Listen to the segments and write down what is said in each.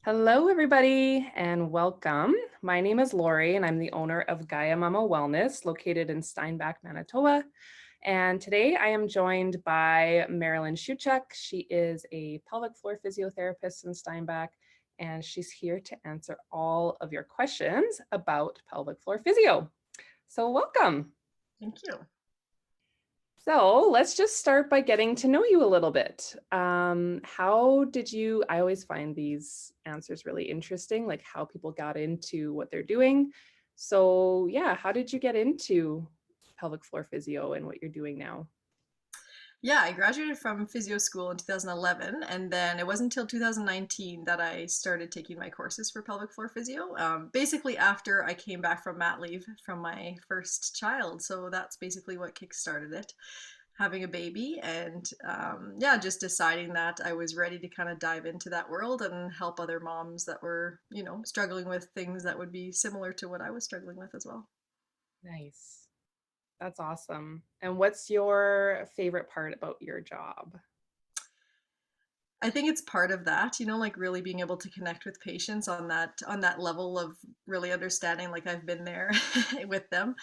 Hello, everybody, and welcome. My name is Lori, and I'm the owner of Gaia Mama Wellness, located in Steinbach, Manitoba. And today I am joined by Maryline Shewchuk. She is a pelvic floor physiotherapist in Steinbach, and she's here to answer all of your questions about pelvic floor physio. So, welcome. Thank you. So let's just start by getting to know you a little bit. How did you, I always find these answers really interesting, like how people got into what they're doing. So yeah, how did you get into pelvic floor physio and what you're doing now? Yeah, I graduated from physio school in 2011, and then it wasn't until 2019 that I started taking my courses for pelvic floor physio. Basically, after I came back from mat leave from my first child, so that's basically what kickstarted it. Having a baby, and yeah, just deciding that I was ready to kind of dive into that world and help other moms that were, struggling with things that would be similar to what I was struggling with as well. Nice. That's awesome. And what's your favorite part about your job? I think it's part of that, like really being able to connect with patients on that level of really understanding, like I've been there with them.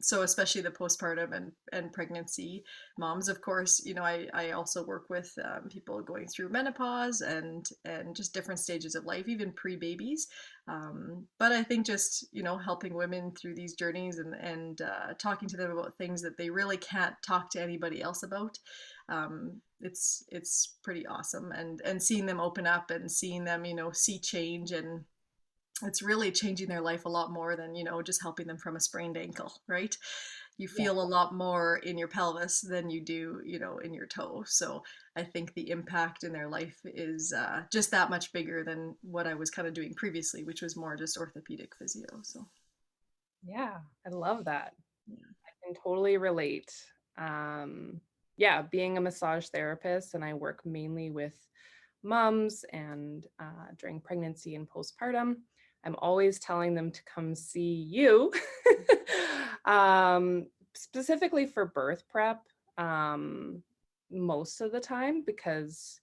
So especially the postpartum and pregnancy moms, of course, I also work with people going through menopause and just different stages of life, even pre-babies. But I think just, helping women through these journeys and talking to them about things that they really can't talk to anybody else about. It's pretty awesome, and seeing them open up and seeing them see change, and it's really changing their life a lot more than just helping them from a sprained ankle, right? You Yeah. feel a lot more in your pelvis than you do in your toe. So I think the impact in their life is just that much bigger than what I was kind of doing previously, which was more just orthopedic physio. So Yeah, I love that. yeah. I can totally relate. Yeah, being a massage therapist, and I work mainly with moms and during pregnancy and postpartum, I'm always telling them to come see you, specifically for birth prep, um, most of the time, because,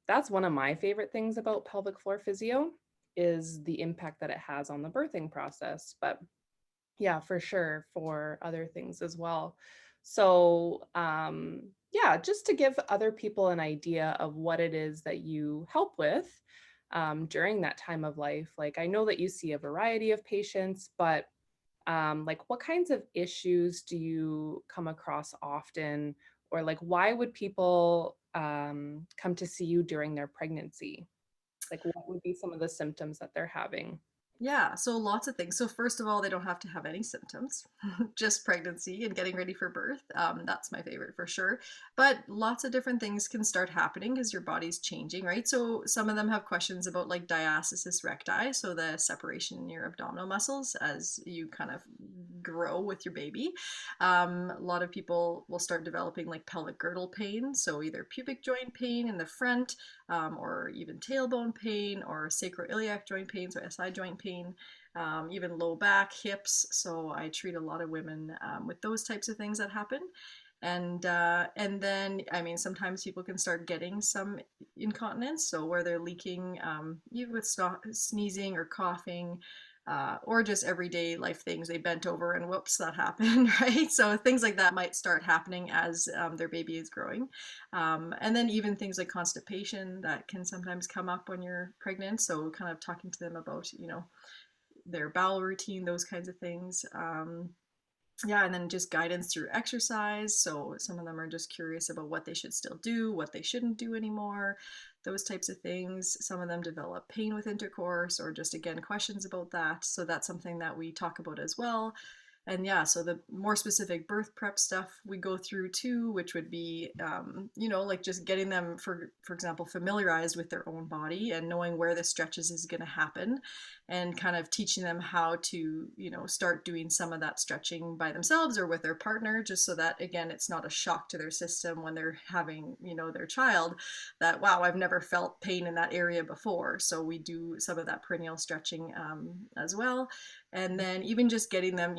that's one of my favorite things about pelvic floor physio is the impact that it has on the birthing process. But yeah, for sure, for other things as well. So, yeah, just to give other people an idea of what it is that you help with during that time of life. Like, I know that you see a variety of patients, but like, what kinds of issues do you come across often? Or, like, why would people come to see you during their pregnancy? Like, what would be some of the symptoms that they're having? Yeah, so lots of things. So first of all, they don't have to have any symptoms, just pregnancy and getting ready for birth. That's my favorite for sure. But lots of different things can start happening as your body's changing, right? So some of them have questions about like diastasis recti, so the separation in your abdominal muscles as you kind of grow with your baby. A lot of people will start developing like pelvic girdle pain, so either pubic joint pain in the front, or even tailbone pain or sacroiliac joint pain, so SI joint pain, even low back, hips. So I treat a lot of women with those types of things that happen. And then I mean sometimes people can start getting some incontinence, so where they're leaking, even with sneezing or coughing, or just everyday life things. They bent over and whoops, that happened, right? So things like that might start happening as their baby is growing. And then even things like constipation that can sometimes come up when you're pregnant. So kind of talking to them about, their bowel routine, those kinds of things. Yeah, and then just guidance through exercise. So some of them are just curious about what they should still do, what they shouldn't do anymore, those types of things. Some of them develop pain with intercourse or just again questions about that. So that's something that we talk about as well. And yeah, so the more specific birth prep stuff we go through too, which would be, like just getting them, for example, familiarized with their own body and knowing where the stretches is going to happen, and kind of teaching them how to, start doing some of that stretching by themselves or with their partner, just so that again, it's not a shock to their system when they're having, their child, that wow, I've never felt pain in that area before. So we do some of that perineal stretching as well. And then even just getting them,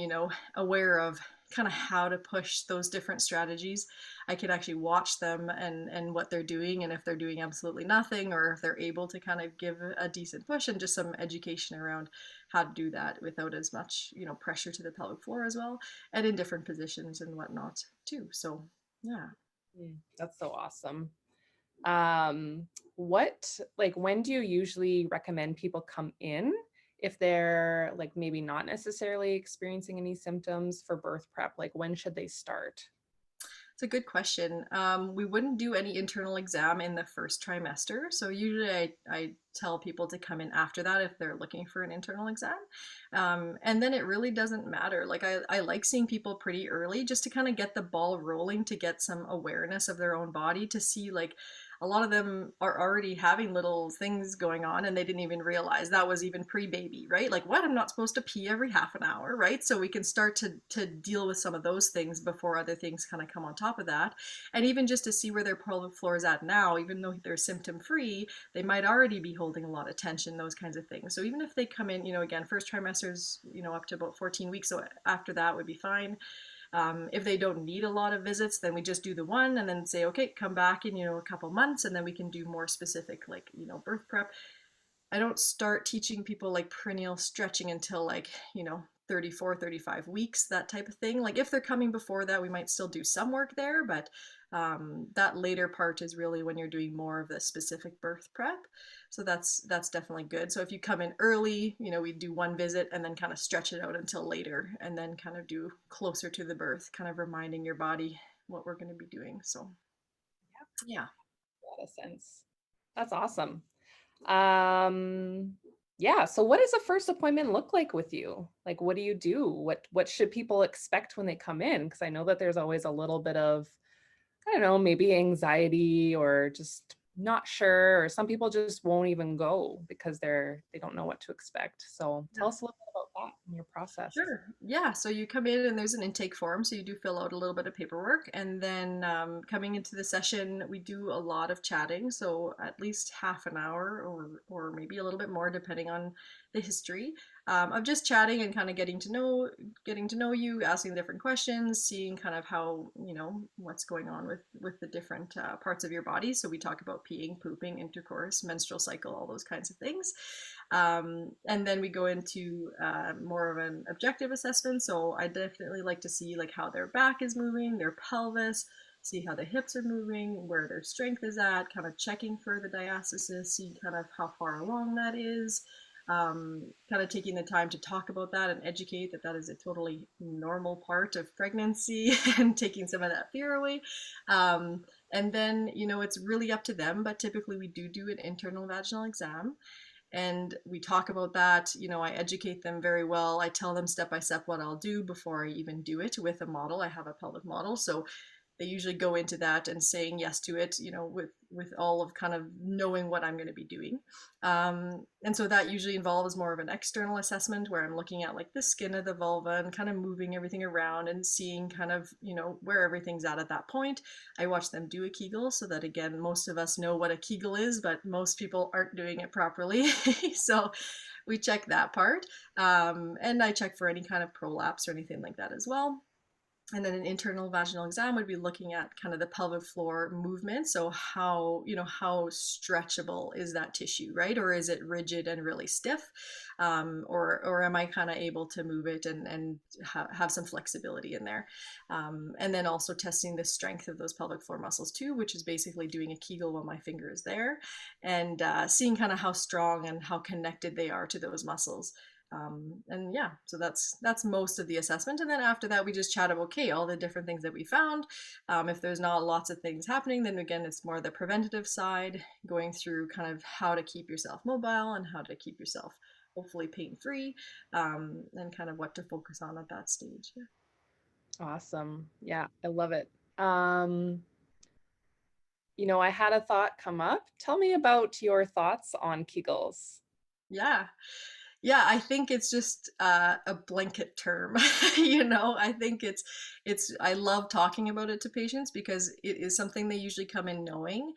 aware of kind of how to push those different strategies. I could actually watch them and what they're doing, and if they're doing absolutely nothing, or if they're able to kind of give a decent push, and just some education around how to do that without as much, pressure to the pelvic floor as well, and in different positions and whatnot too. So yeah. That's so awesome. Um, what, like, when do you usually recommend people come in if they're like maybe not necessarily experiencing any symptoms for birth prep? Like, when should they start? It's a good question. We wouldn't do any internal exam in the first trimester. So usually I tell people to come in after that if they're looking for an internal exam. And then it really doesn't matter. Like I like seeing people pretty early just to kind of get the ball rolling, to get some awareness of their own body, to see like a lot of them are already having little things going on and they didn't even realize that was even pre-baby, right? Like, what, I'm not supposed to pee every half an hour, right? So we can start to deal with some of those things before other things kind of come on top of that. And even just to see where their pelvic floor is at now, even though they're symptom free, they might already be holding a lot of tension, those kinds of things. So even if they come in, again, first trimesters, up to about 14 weeks, so after that would be fine. If they don't need a lot of visits, then we just do the one and then say, okay, come back in, a couple months, and then we can do more specific, like, birth prep. I don't start teaching people like perineal stretching until like, 34, 35 weeks, that type of thing. Like if they're coming before that, we might still do some work there, but that later part is really when you're doing more of the specific birth prep. So that's definitely good. So if you come in early, we do one visit and then kind of stretch it out until later, and then kind of do closer to the birth, kind of reminding your body what we're going to be doing. So yeah. A lot of sense. That's awesome. Um, yeah. So what does a first appointment look like with you? Like, what do you do? What should people expect when they come in? Because I know that there's always a little bit of, I don't know, maybe anxiety or just not sure, or some people just won't even go because they don't know what to expect. So tell us a little bit about that in your process. Sure. Yeah. So you come in and there's an intake form. So you do fill out a little bit of paperwork. And then coming into the session, we do a lot of chatting. So at least half an hour, or maybe a little bit more, depending on the history, of just chatting and kind of getting to know you, asking different questions, seeing kind of how, what's going on with the different parts of your body. So we talk about peeing, pooping, intercourse, menstrual cycle, all those kinds of things. And then we go into more of an objective assessment. So I definitely like to see like how their back is moving, their pelvis, see how the hips are moving, where their strength is at, kind of checking for the diastasis, see kind of how far along that is. Kind of taking the time to talk about that and educate that that is a totally normal part of pregnancy, and taking some of that fear away. And then, it's really up to them, but typically we do an internal vaginal exam, and we talk about that. I educate them very well. I tell them step by step what I'll do before I even do it with a model. I have a pelvic model, so they usually go into that and saying yes to it, with all of kind of knowing what I'm going to be doing. And so that usually involves more of an external assessment, where I'm looking at like the skin of the vulva and kind of moving everything around and seeing kind of, where everything's at that point. I watch them do a Kegel, so that, again, most of us know what a Kegel is, but most people aren't doing it properly. So we check that part. And I check for any kind of prolapse or anything like that as well. And then an internal vaginal exam would be looking at kind of the pelvic floor movement. So how stretchable is that tissue, right? Or is it rigid and really stiff? Or am I kind of able to move it and have some flexibility in there? And then also testing the strength of those pelvic floor muscles too, which is basically doing a Kegel while my finger is there, and seeing kind of how strong and how connected they are to those muscles. And yeah, so that's most of the assessment. And then after that, we just chat about, okay, all the different things that we found. If there's not lots of things happening, then again, it's more the preventative side, going through kind of how to keep yourself mobile and how to keep yourself hopefully pain free, and kind of what to focus on at that stage. Awesome. Yeah, I love it. Um, I had a thought come up. Tell me about your thoughts on Kegels. Yeah. Yeah, I think it's just a blanket term. I think I love talking about it to patients because it is something they usually come in knowing.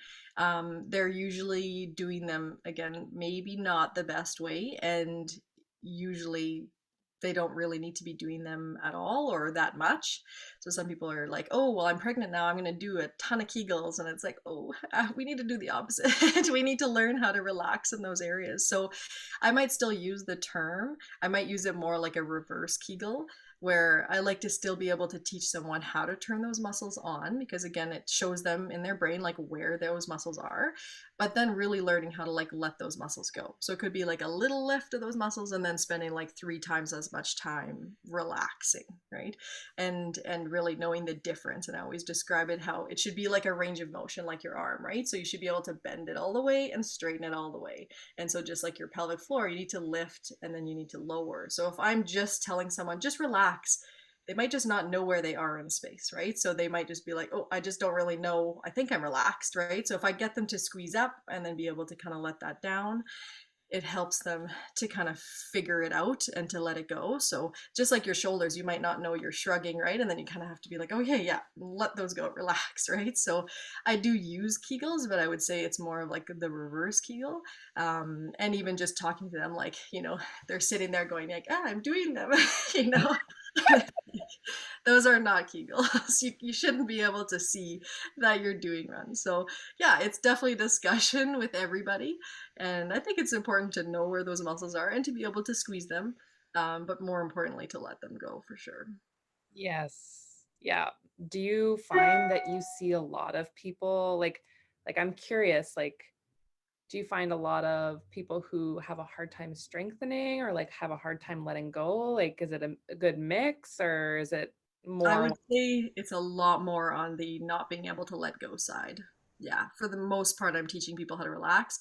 They're usually doing them, again, maybe not the best way, and usually they don't really need to be doing them at all or that much. So some people are like, oh, well, I'm pregnant now, I'm going to do a ton of Kegels. And it's like, oh, we need to do the opposite. We need to learn how to relax in those areas. So I might still use the term, I might use it more like a reverse Kegel, where I like to still be able to teach someone how to turn those muscles on, because again, it shows them in their brain like where those muscles are, but then really learning how to like let those muscles go. So it could be like a little lift of those muscles and then spending like 3 times as much time relaxing, right? And really knowing the difference. And I always describe it how it should be like a range of motion, like your arm, right? So you should be able to bend it all the way and straighten it all the way. And so just like your pelvic floor, you need to lift and then you need to lower. So if I'm just telling someone just relax, they might just not know where they are in space, right? So they might just be like, oh, I just don't really know. I think I'm relaxed, right? So if I get them to squeeze up and then be able to kind of let that down, it helps them to kind of figure it out and to let it go. So just like your shoulders, you might not know you're shrugging, right? And then you kind of have to be like, okay, yeah, let those go, relax, right? So I do use Kegels, but I would say it's more of like the reverse Kegel. And even just talking to them, like, they're sitting there going like, I'm doing them, you know. Those are not Kegels. You shouldn't be able to see that you're doing one. So yeah, it's definitely a discussion with everybody. And I think it's important to know where those muscles are and to be able to squeeze them. But more importantly, to let them go for sure. Yes. Yeah. Do you find that you see a lot of people like I'm curious, like do you find a lot of people who have a hard time strengthening or like have a hard time letting go? Like is it a good mix or is it I more? would say it's a lot more on the not being able to let go side. Yeah, for the most part, I'm teaching people how to relax.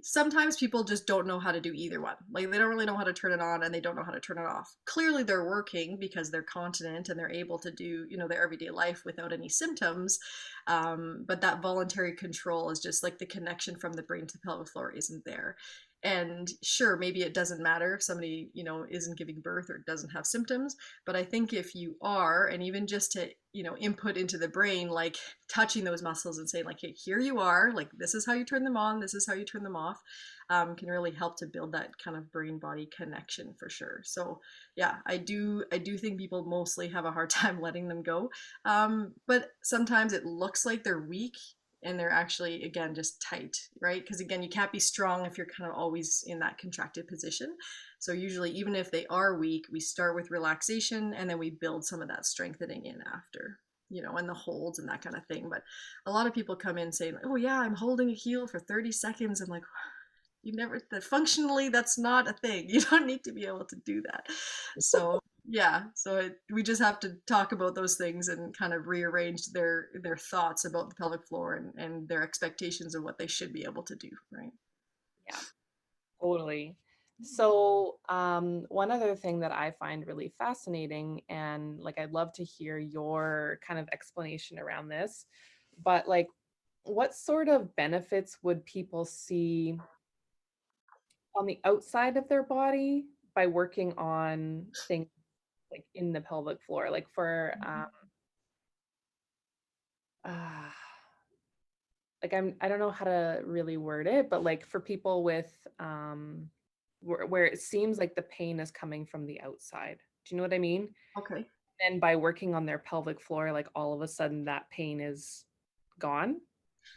Sometimes people just don't know how to do either one. Like they don't really know how to turn it on and they don't know how to turn it off. Clearly they're working because they're continent and they're able to do, their everyday life without any symptoms. But that voluntary control is just like the connection from the brain to the pelvic floor isn't there. And sure, maybe it doesn't matter if somebody, isn't giving birth or doesn't have symptoms, but I think if you are, and even just to, input into the brain, like touching those muscles and saying like, hey, here you are, like this is how you turn them on, this is how you turn them off, can really help to build that kind of brain body connection for sure. So yeah, I do think people mostly have a hard time letting them go. But sometimes it looks like they're weak and they're actually, again, just tight, right? Because again, you can't be strong if you're kind of always in that contracted position. So usually, even if they are weak, we start with relaxation and then we build some of that strengthening in after, and the holds and that kind of thing. But a lot of people come in saying, oh yeah, I'm holding a heel for 30 seconds. I'm like, you never, functionally, that's not a thing. You don't need to be able to do that. So yeah, we just have to talk about those things and kind of rearrange their thoughts about the pelvic floor and their expectations of what they should be able to do, right? Yeah, totally. So, one other thing that I find really fascinating, and like I'd love to hear your kind of explanation around this, but like, what sort of benefits would people see on the outside of their body by working on things like in the pelvic floor? Like for, uh, like I don't know how to really word it, but like for people with where it seems like the pain is coming from the outside. Do you know what I mean? Okay. And by working on their pelvic floor, like all of a sudden that pain is gone.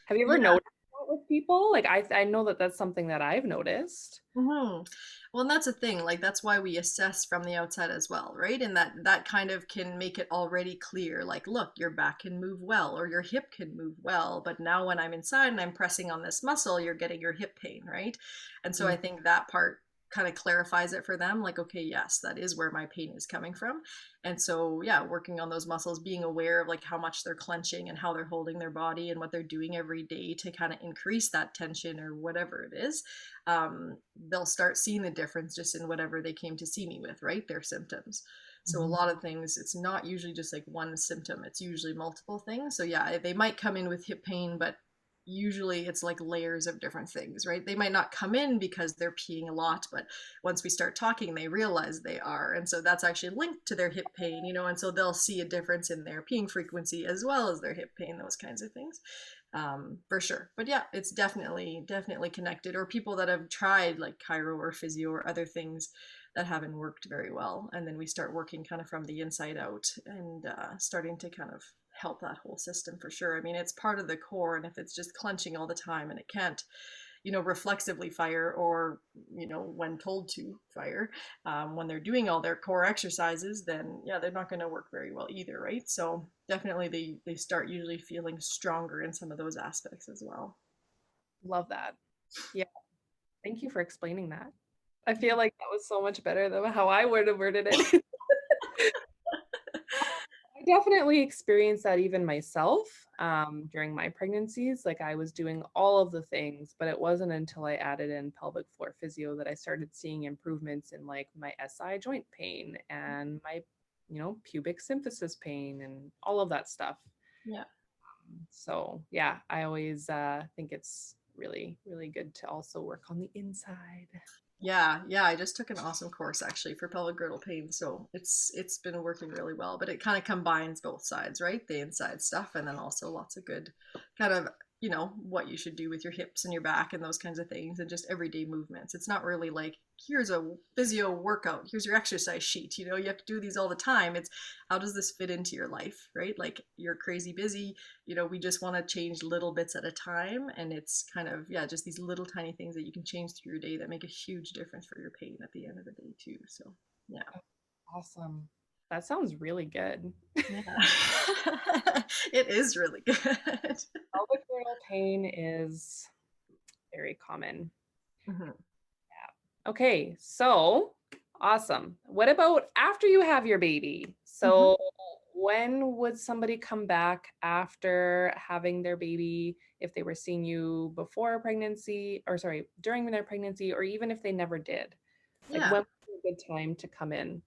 Have you ever Yeah. noticed that with people? Like I know that that's something that I've noticed. Well, and that's a thing. Like that's why we assess from the outside as well, right? And that kind of can make it already clear. Like, look, your back can move well, or your hip can move well, but now when I'm inside and I'm pressing on this muscle, you're getting your hip pain, right? And so Mm. I think that part kind of clarifies it for them. Like, okay, yes, that is where my pain is coming from. And so, yeah, working on those muscles, being aware of like how much they're clenching and how they're holding their body and what they're doing every day to kind of increase that tension or whatever it is, they'll start seeing the difference just in whatever they came to see me with, right? Their symptoms. So a Mhm. lot of things, it's not usually just like one symptom, it's usually multiple things. So yeah, they might come in with hip pain, but usually it's like layers of different things, right? They might not come in because they're peeing a lot, but once we start talking, they realize they are. And so that's actually linked to their hip pain, and so they'll see a difference in their peeing frequency as well as their hip pain, those kinds of things. For sure. But yeah, it's definitely connected. Or people that have tried like chiro or physio or other things that haven't worked very well, and then we start working kind of from the inside out and starting to kind of help that whole system for sure. I mean, it's part of the core, and if it's just clenching all the time and it can't, reflexively fire, or when told to fire, when they're doing all their core exercises, then yeah, they're not going to work very well either, right? So definitely they start usually feeling stronger in some of those aspects as well. Love that. Yeah. Thank you for explaining that. I feel like that was so much better than how I would have worded it. I definitely experienced that even myself during my pregnancies. Like I was doing all of the things, but it wasn't until I added in pelvic floor physio that I started seeing improvements in like my SI joint pain and my, pubic symphysis pain and all of that stuff. Yeah. So yeah, I always think it's really, really good to also work on the inside. Yeah, I just took an awesome course actually for pelvic girdle pain, so it's been working really well. But it kind of combines both sides, right? The inside stuff, and then also lots of good kind of what you should do with your hips and your back and those kinds of things, and just everyday movements. It's not really like here's a physio workout, here's your exercise sheet. You have to do these all the time. It's how does this fit into your life, right? Like you're crazy busy, we just want to change little bits at a time, and it's kind of, yeah, just these little tiny things that you can change through your day that make a huge difference for your pain at the end of the day too. So yeah. Awesome. That sounds really good. Yeah. It is really good. Pelvic girdle pain is very common. Mhm. Yeah. Okay, so awesome. What about after you have your baby? Mhm. So when would somebody come back after having their baby if they were seeing you before pregnancy, or sorry, during their pregnancy, or even if they never did? Like Yeah. when would be a good time to come in?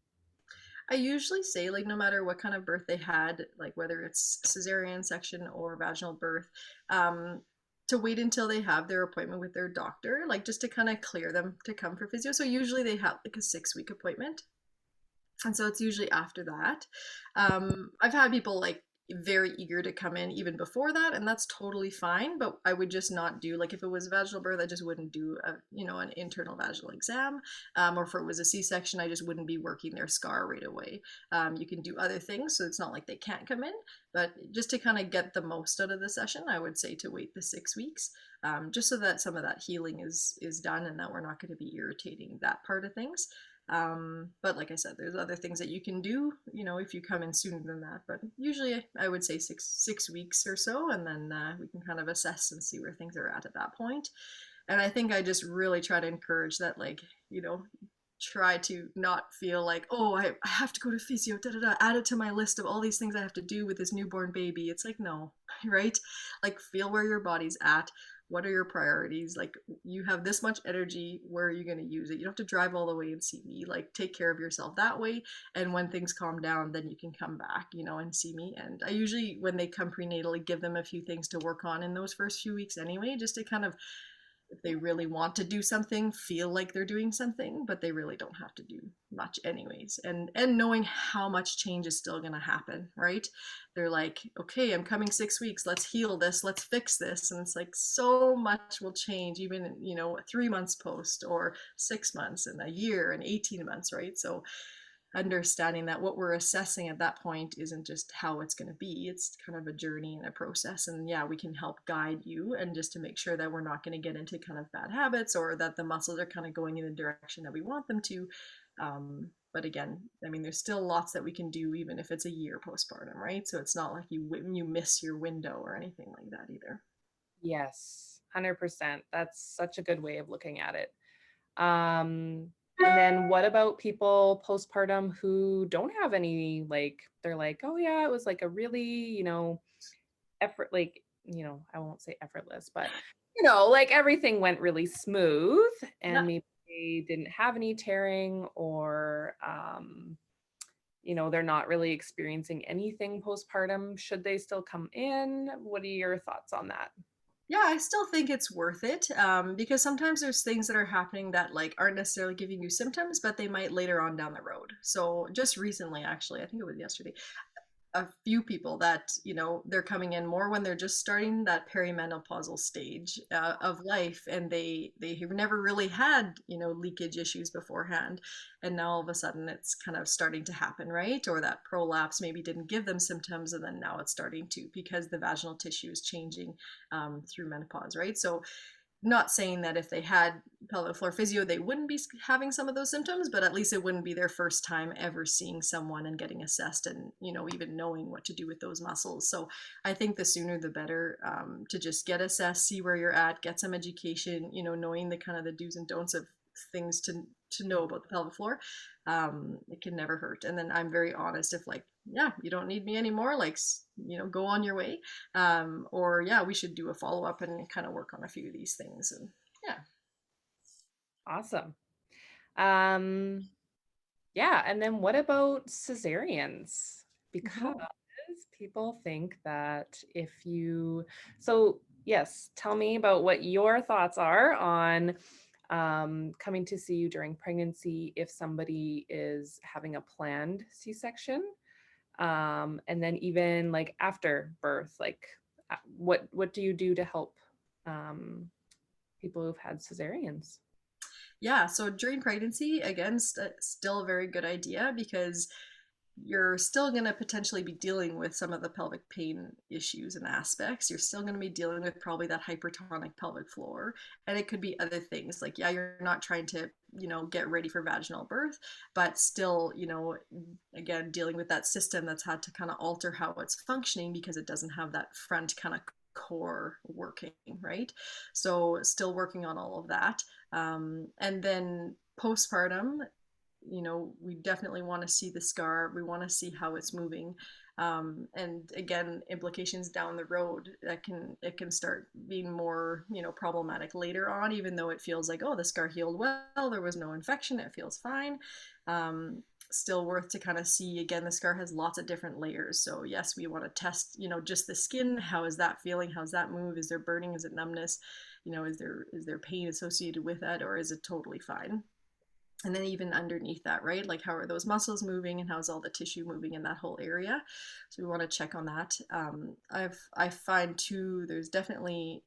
I usually say, like, no matter what kind of birth they had, like whether it's cesarean section or vaginal birth, um, to wait until they have their appointment with their doctor, like just to kind of clear them to come for physio. So usually they have like a 6 week appointment. And so it's usually after that. I've had people like very eager to come in even before that, and that's totally fine. But I would just not do, like, if it was vaginal birth, I just wouldn't do an internal vaginal exam, or if it was a C-section, I just wouldn't be working their scar right away. You can do other things, so it's not like they can't come in, but just to kind of get the most out of the session, I would say to wait the 6 weeks, just so that some of that healing is done, and that we're not going to be irritating that part of things. But like I said, there's other things that you can do, if you come in sooner than that. But usually I would say six weeks or so, and then we can kind of assess and see where things are at that point. And I think I just really try to encourage that, like, try to not feel like, oh, I have to go to physio, da da da, add it to my list of all these things I have to do with this newborn baby. It's like, no, right? Like, feel where your body's at. What are your priorities? Like, you have this much energy, where are you going to use it? You don't have to drive all the way and see me. Like, take care of yourself that way, and when things calm down, then you can come back, and see me. And I usually, when they come prenatally, give them a few things to work on in those first few weeks anyway, just to kind of, if they really want to do something, feel like they're doing something, but they really don't have to do much anyways. And knowing how much change is still going to happen, right? They're like, okay, I'm coming 6 weeks, let's heal this, let's fix this. And it's like, so much will change, even 3 months post, or 6 months, and a year, and 18 months, right? So understanding that what we're assessing at that point isn't just how it's going to be, it's kind of a journey and a process. And yeah, we can help guide you, and just to make sure that we're not going to get into kind of bad habits, or that the muscles are kind of going in the direction that we want them to. But again, I mean, there's still lots that we can do even if it's a year postpartum, right? So it's not like you miss your window or anything like that either. Yes, 100%. That's such a good way of looking at it. And then what about people postpartum who don't have any, like, they're like, oh yeah, it was like a really, effort, like, I won't say effortless, but like everything went really smooth, Yeah. and maybe they didn't have any tearing, or they're not really experiencing anything postpartum. Should they still come in? What are your thoughts on that? Yeah, I still think it's worth it, because sometimes there's things that are happening that, like, aren't necessarily giving you symptoms, but they might later on down the road. So just recently, actually, I think it was yesterday, a few people that, they're coming in more when they're just starting that perimenopausal stage of life, and they have never really had, leakage issues beforehand, and now all of a sudden it's kind of starting to happen, right? Or that prolapse maybe didn't give them symptoms, and then now it's starting to, because the vaginal tissue is changing through menopause, right? So not saying that if they had pelvic floor physio, they wouldn't be having some of those symptoms, but at least it wouldn't be their first time ever seeing someone and getting assessed and, even knowing what to do with those muscles. So I think the sooner the better, to just get assessed, see where you're at, get some education, knowing the kind of the do's and don'ts of things to know about the pelvic floor. It can never hurt. And then I'm very honest, if like, yeah, you don't need me anymore, like, go on your way. Or yeah, we should do a follow-up and kind of work on a few of these things. And yeah. Awesome. Um, yeah, and then what about cesareans? Because Mhm. people think that if you, so yes, tell me about what your thoughts are on coming to see you during pregnancy if somebody is having a planned C-section, and then even like after birth, like what do you do to help um, people who've had cesareans? Yeah, so during pregnancy, again, still a very good idea, because you're still going to potentially be dealing with some of the pelvic pain issues and aspects. You're still going to be dealing with probably that hypertonic pelvic floor. And it could be other things like, yeah, you're not trying to, get ready for vaginal birth, but still, again, dealing with that system that's had to kind of alter how it's functioning because it doesn't have that front kind of core working, right? So still working on all of that. And then postpartum, we definitely want to see the scar. We want to see how it's moving. And again, implications down the road that it can start being more, problematic later on, even though it feels like, oh, the scar healed well, there was no infection, it feels fine. Still worth to kind of see. Again, the scar has lots of different layers. So yes, we want to test, just the skin. How is that feeling? How's that move? Is there burning? Is it numbness? Is there pain associated with that, or is it totally fine? And then even underneath that, right, like how are those muscles moving and how's all the tissue moving in that whole area? So we want to check on that. I find too, there's definitely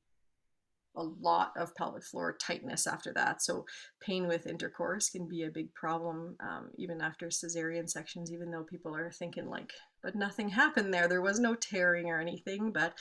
a lot of pelvic floor tightness after that. So pain with intercourse can be a big problem, even after cesarean sections, even though people are thinking like, but nothing happened there. There was no tearing or anything. But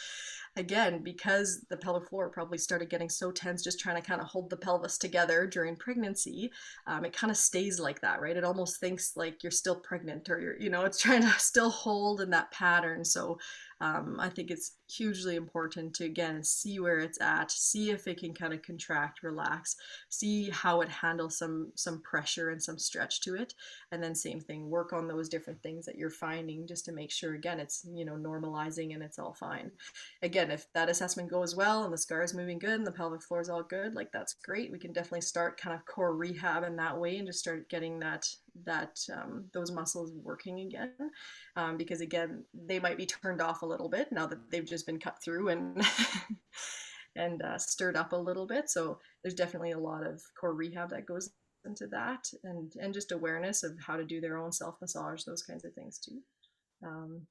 again, because the pelvic floor probably started getting so tense, just trying to kind of hold the pelvis together during pregnancy, it kind of stays like that, right? It almost thinks like you're still pregnant, or it's trying to still hold in that pattern. So I think it's hugely important to, again, see where it's at, see if it can kind of contract, relax, see how it handles some pressure and some stretch to it, and then same thing, work on those different things that you're finding, just to make sure, again, it's normalizing and it's all fine. Again, if that assessment goes well and the scar is moving good and the pelvic floor is all good, like that's great. We can definitely start kind of core rehab in that way and just start getting those muscles working again, because again, they might be turned off a little bit now that they've just been cut through and and stirred up a little bit. So there's definitely a lot of core rehab that goes into that, and just awareness of how to do their own self massage, those kinds of things too. Um,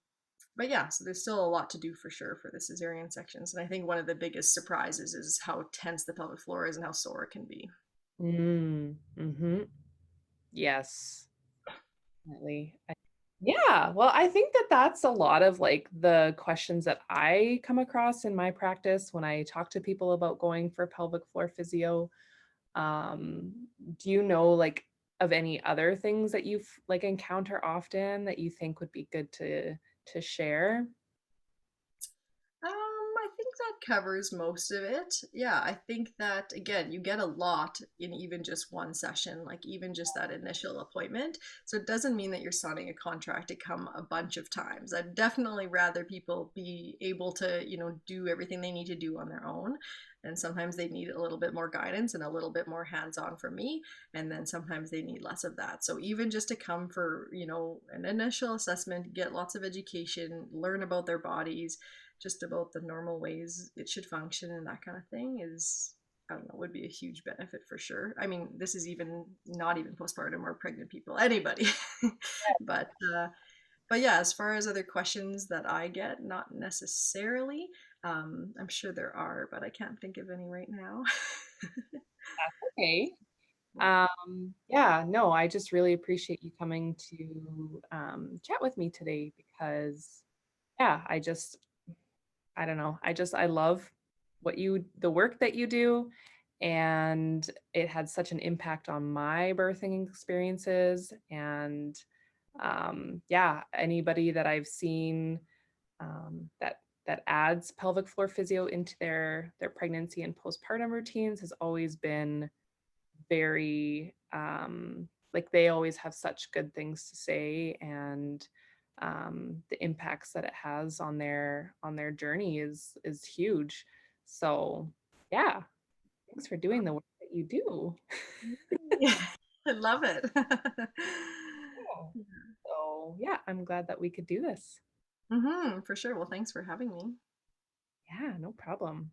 but yeah, so there's still a lot to do for sure for the cesarean sections. And I think one of the biggest surprises is how tense the pelvic floor is and how sore it can be. Mm-hmm. Yes, definitely. Yeah, well, I think that that's a lot of like the questions that I come across in my practice when I talk to people about going for pelvic floor physio. Um, do you know like of any other things that you've like encounter often that you think would be good to share? I think that covers most of it. Yeah, I think that again, you get a lot in even just one session, like even just that initial appointment. So it doesn't mean that you're signing a contract to come a bunch of times. I'd definitely rather people be able to, do everything they need to do on their own. And sometimes they need a little bit more guidance and a little bit more hands-on from me. And then sometimes they need less of that. So even just to come for, an initial assessment, get lots of education, learn about their bodies, just about the normal ways it should function and that kind of thing is, I don't know, would be a huge benefit for sure. I mean, this is even not even postpartum or pregnant people, anybody. but uh But yeah, as far as other questions that I get, not necessarily. I'm sure there are, but I can't think of any right now. Okay. Yeah, no, I just really appreciate you coming to chat with me today because, yeah, I don't know, I love the work that you do, and it had such an impact on my birthing experiences. And yeah, anybody that I've seen that adds pelvic floor physio into their pregnancy and postpartum routines has always been very like they always have such good things to say. And the impacts that it has on their journey is huge. So yeah, thanks for doing the work that you do. I love it. Yeah. So yeah, I'm glad that we could do this. For sure. Well, thanks for having me. Yeah, no problem.